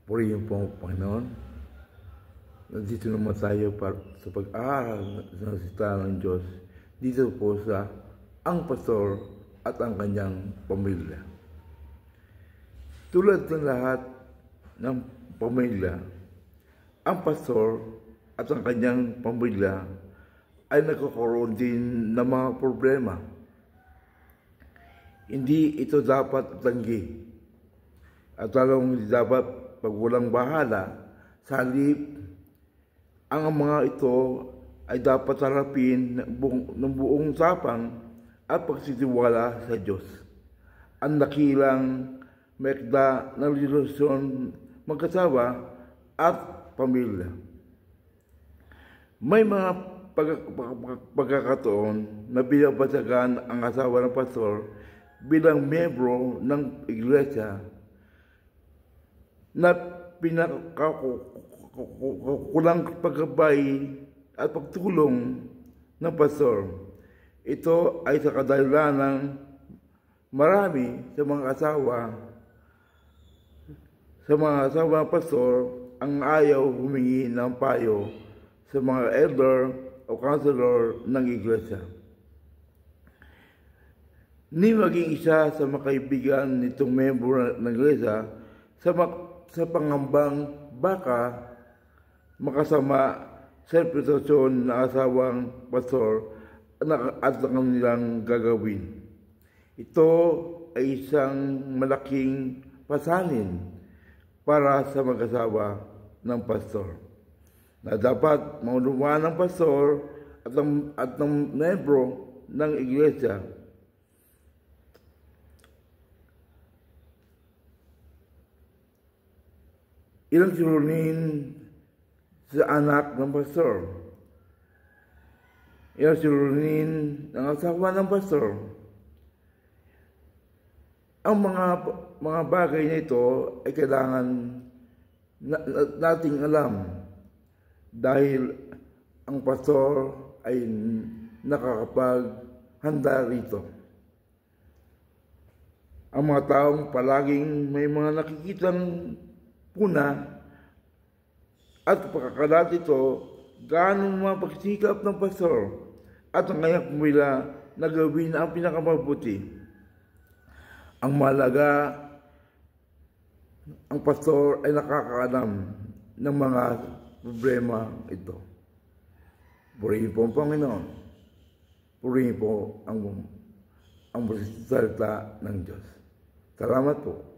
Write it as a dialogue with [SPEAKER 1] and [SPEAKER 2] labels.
[SPEAKER 1] Purihin po ang Panginoon. Nandito naman tayo sa pag-aaral ng salita ng Diyos dito po sa ang pastor at ang kanyang pamilya. Tulad ng lahat ng pamilya, ang pastor at ang kanyang pamilya ay nagkakaroon din ng mga problema. Hindi ito dapat tanggi at lalong hindi dapat pagwalang bahala. Sa halip, ang mga ito ay dapat harapin ng buong tapang at pagsitiwala sa Diyos. Ang dakilang mekda ng relasyon magkasawa at pamilya. May mga pagkakataon na binabasagan ang asawa ng pastor bilang miyembro ng iglesia na pinakakulang paggabay at pagtulong ng pastor. Ito ay sa kadahilan ng marami sa mga asawa ng pastor ang ayaw humingi ng payo sa mga elder o counselor ng iglesia. Ni maging isa sa mga kaibigan nitong membro ng iglesia sa pangambang baka makasama sa reputasyon ng asawang pastor at ang kanilang gagawin. Ito ay isang malaking pasanin para sa mag-asawa ng pastor na dapat maunawaan ng pastor at ng membro ng iglesia ilang suliranin sa anak ng pastor, ilang suliranin ng asawa ng pastor. Ang mga bagay na ito ay kailangan nating alam dahil ang pastor ay nakakapaghanda rito. Ang mga taong palaging may mga nakikitang puna at pagkakalat ito, gaano mga pagsikap ng pastor at ang kanyang pamilya na gawin ang pinakamabuti. Ang mahalaga, ang pastor ay nakakaalam ng mga problema ito. Purihin po ang Panginoon. Purihin po ang salita ng Diyos. Salamat po.